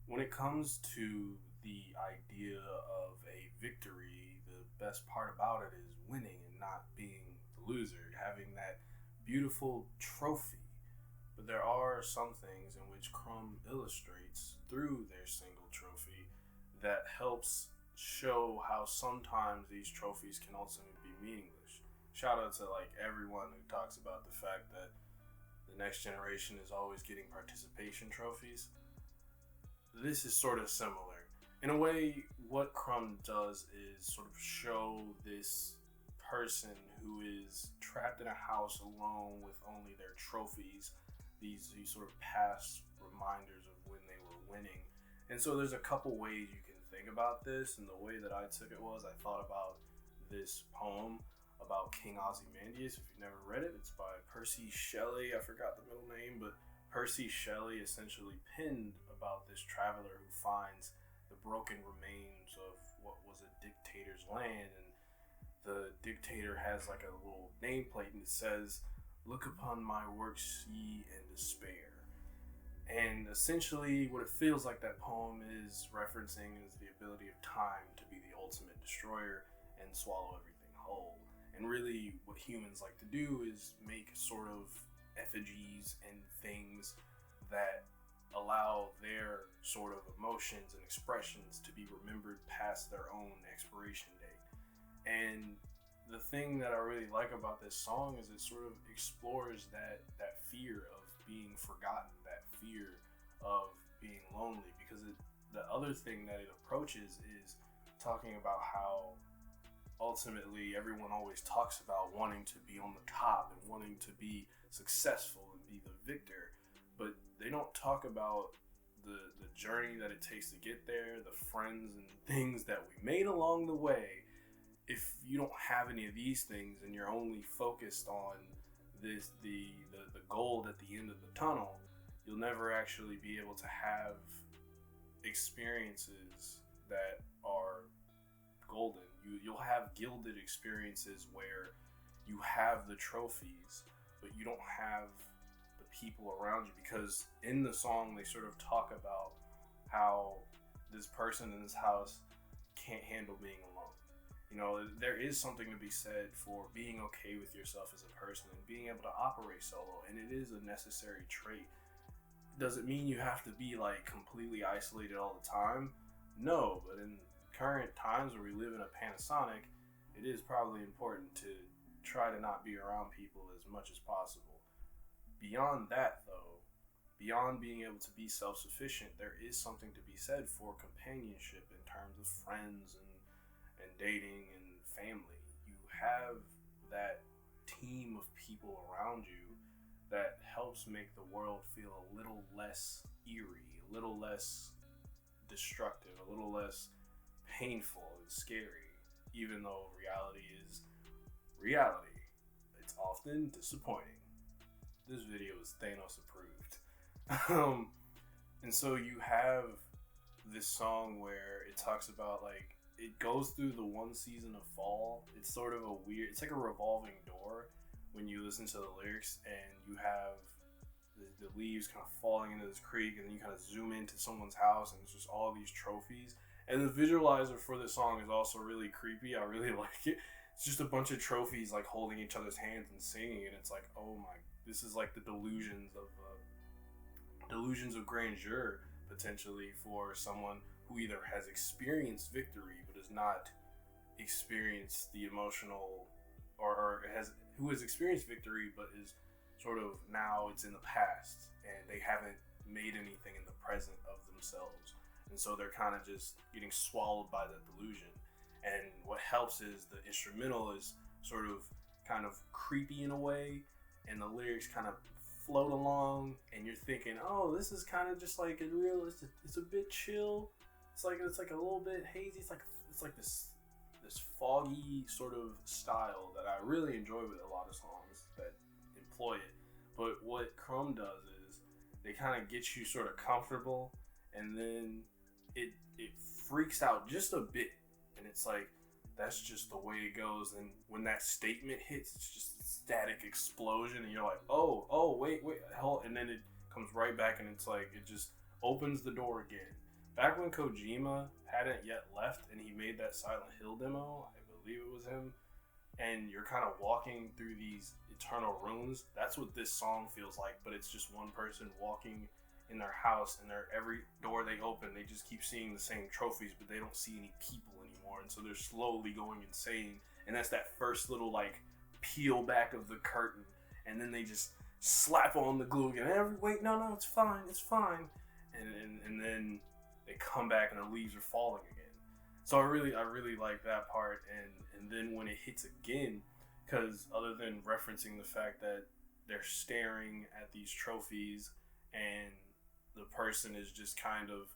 When it comes to the idea of a victory, the best part about it is winning and not being the loser, having that beautiful trophy. But there are some things in which Crumb illustrates through their single trophy that helps show how sometimes these trophies can ultimately be meaningless. Shout out to like everyone who talks about the fact that the next generation is always getting participation trophies. This is sort of similar. In a way, what Crumb does is sort of show this person who is trapped in a house alone with only their trophies, these sort of past reminders of when they were winning. And so there's a couple ways you can think about this, and the way that I took it was I thought about this poem about King Ozymandias. If you've never read it, it's by Percy Shelley. I forgot the middle name, but Percy Shelley essentially penned about this traveler who finds the broken remains of what was a dictator's land, and the dictator has like a little nameplate and it says, "Look upon my works ye and despair." And essentially what it feels like that poem is referencing is the ability of time to be the ultimate destroyer and swallow everything whole. And really what humans like to do is make sort of effigies and things that allow their sort of emotions and expressions to be remembered past their own expiration date. And the thing that I really like about this song is it sort of explores that fear of being forgotten, that fear of being lonely, because the other thing that it approaches is talking about how ultimately everyone always talks about wanting to be on the top and wanting to be successful and be the victor, but they don't talk about the journey that it takes to get there, the friends and things that we made along the way. If you don't have any of these things and you're only focused on this the gold at the end of the tunnel, you'll never actually be able to have experiences that are golden. You'll have gilded experiences where you have the trophies, but you don't have the people around you, because in the song they sort of talk about how this person in this house can't handle being alone. You know, there is something to be said for being okay with yourself as a person and being able to operate solo, and it is a necessary trait. Does it mean you have to be like completely isolated all the time? No, but in current times where we live in a Panasonic, it is probably important to try to not be around people as much as possible. Beyond that, though, beyond being able to be self-sufficient, there is something to be said for companionship in terms of friends and dating and family. You have that team of people around you that helps make the world feel a little less eerie, a little less destructive, a little less painful and scary, even though reality is reality. It's often disappointing. This video is Thanos approved. And so you have this song where it talks about like, it goes through the one season of fall. It's sort of a weird, it's like a revolving door when you listen to the lyrics, and you have the leaves kind of falling into this creek, and then you kind of zoom into someone's house and it's just all these trophies. And the visualizer for this song is also really creepy. I really like it. It's just a bunch of trophies like holding each other's hands and singing, and it's like, oh my, this is like the delusions of grandeur potentially for someone who either has experienced victory but has not experienced the emotional, or who has experienced victory but is sort of now it's in the past and they haven't made anything in the present of themselves, and so they're kind of just getting swallowed by that delusion. And what helps is the instrumental is sort of kind of creepy in a way, and the lyrics kind of float along, and you're thinking, oh, this is kind of just like it's a bit chill. It's like a little bit hazy. It's like this foggy sort of style that I really enjoy with a lot of songs that employ it. But what Crumb does is they kind of get you sort of comfortable, and then it freaks out just a bit, and it's like, that's just the way it goes. And when that statement hits, it's just a static explosion, and you're like, oh, wait, hold, and then it comes right back, and it's like, it just opens the door again. back when Kojima hadn't yet left and he made that Silent Hill demo, I believe it was him, and you're kind of walking through these eternal runes. That's what this song feels like, but it's just one person walking in their house, and every door they open, they just keep seeing the same trophies, but they don't see any people anymore, and so they're slowly going insane. And that's that first little like peel back of the curtain, and then they just slap on the glue again. Wait, no, it's fine, and then they come back and the leaves are falling again. So I really like that part, and then when it hits again, because other than referencing the fact that they're staring at these trophies and the person is just kind of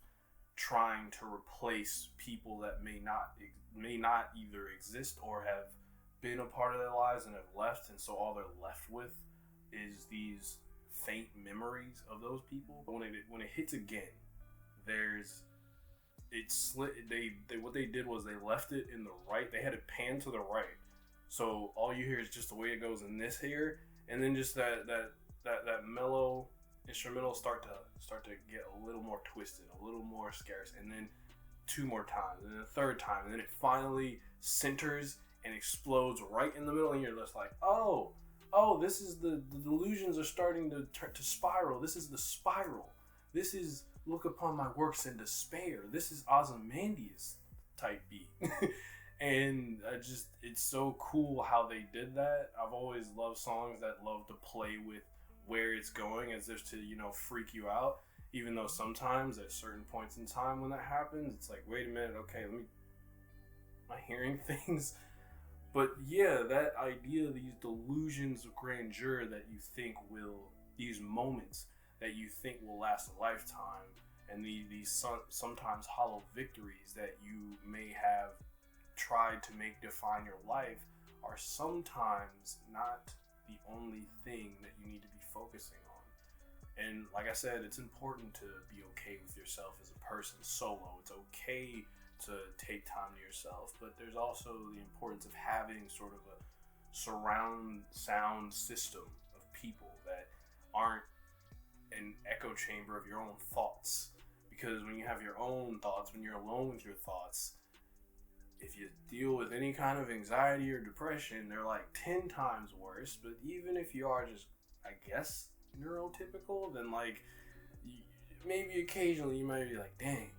trying to replace people that may not either exist or have been a part of their lives and have left, and so all they're left with is these faint memories of those people. But when it hits again, what they did was they left it in the right. They had it pan to the right, so all you hear is just the way it goes in this here, and then just that mellow instrumental start to get a little more twisted, a little more scarce, and then two more times, and then a third time, and then it finally centers and explodes right in the middle, and you're just like, oh, this is the delusions are starting to spiral. This is the spiral. This is look upon my works in despair. This is Ozymandias type beat. And it's so cool how they did that. I've always loved songs that love to play with where it's going as if to, freak you out. Even though sometimes at certain points in time when that happens, it's like, wait a minute, okay, am I hearing things? But yeah, that idea, these delusions of grandeur that you think these moments that you think will last a lifetime, and these sometimes hollow victories that you may have tried to make define your life are sometimes not the only thing that you need to be focusing on. And like I said, it's important to be okay with yourself as a person solo. It's okay to take time to yourself, but there's also the importance of having sort of a surround sound system of people that aren't an echo chamber of your own thoughts. Because when you have your own thoughts, when you're alone with your thoughts, if you deal with any kind of anxiety or depression, they're like 10 times worse. But even if you are just, I guess, neurotypical, then like maybe occasionally you might be like, dang,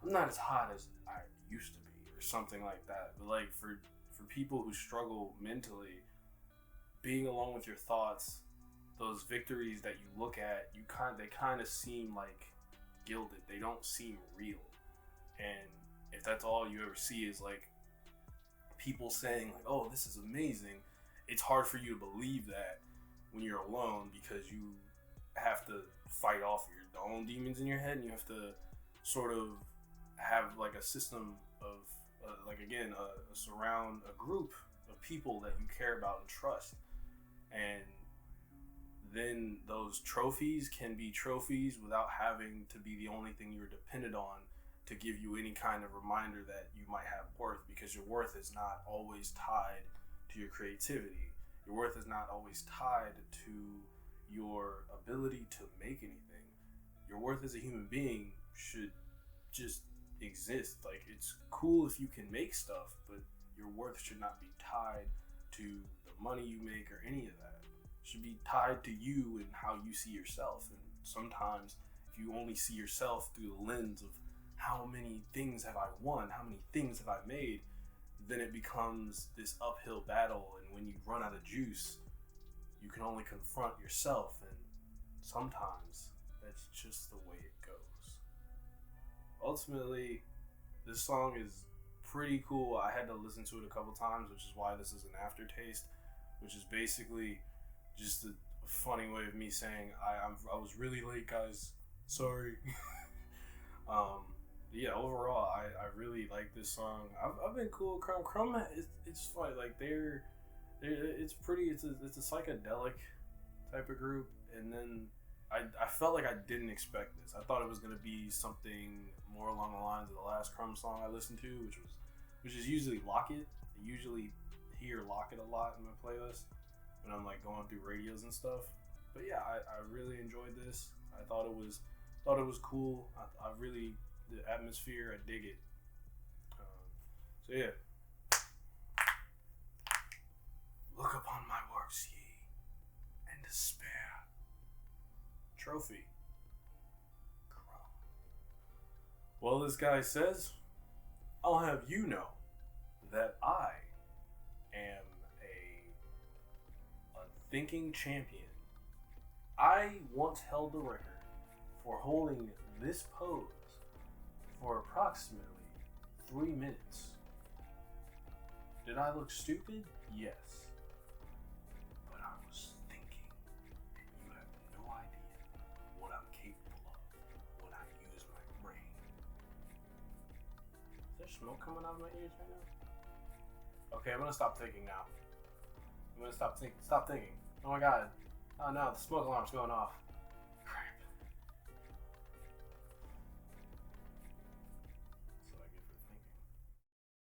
I'm not as hot as I used to be, or something like that. But like for people who struggle mentally, being alone with your thoughts, those victories that you look at, they kind of seem like gilded. They don't seem real. And if that's all you ever see is like people saying like, oh, this is amazing, it's hard for you to believe that when you're alone, because you have to fight off your own demons in your head, and you have to sort of have like a system of surround a group of people that you care about and trust. And then those trophies can be trophies without having to be the only thing you're dependent on to give you any kind of reminder that you might have worth, because your worth is not always tied to your creativity. Your worth is not always tied to your ability to make anything. Your worth as a human being should just exist. Like, it's cool if you can make stuff, but your worth should not be tied to the money you make or any of that. It should be tied to you and how you see yourself. And sometimes if you only see yourself through the lens of how many things have I won, how many things have I made, then it becomes this uphill battle. And when you run out of juice, you can only confront yourself. And sometimes that's just the way it goes. Ultimately, this song is pretty cool. I had to listen to it a couple times, which is why this is an aftertaste, which is basically just a funny way of me saying I was really late, guys. Sorry. Yeah, overall, I really like this song. I've been cool. Crumb, it's funny. Like it's pretty. It's a psychedelic type of group, and then I felt like I didn't expect this. I thought it was gonna be something more along the lines of the last Crumb song I listened to, which is usually Lock It. I usually hear Lock It a lot in my playlist when I'm like going through radios and stuff. But yeah, I really enjoyed this. I thought it was Thought it was cool. I really, the atmosphere, I dig it. So yeah. Look upon my works, ye, and despair. Trophy. Crumb. Well, this guy says, I'll have you know that I am a thinking champion. I once held the record for holding this pose for approximately 3 minutes. Did I look stupid? Yes. But I was thinking, and you have no idea what I'm capable of when I use my brain. Is there smoke coming out of my ears right now? Okay, I'm gonna stop thinking now. I'm gonna stop thinking. Oh my god. Oh no, the smoke alarm's going off.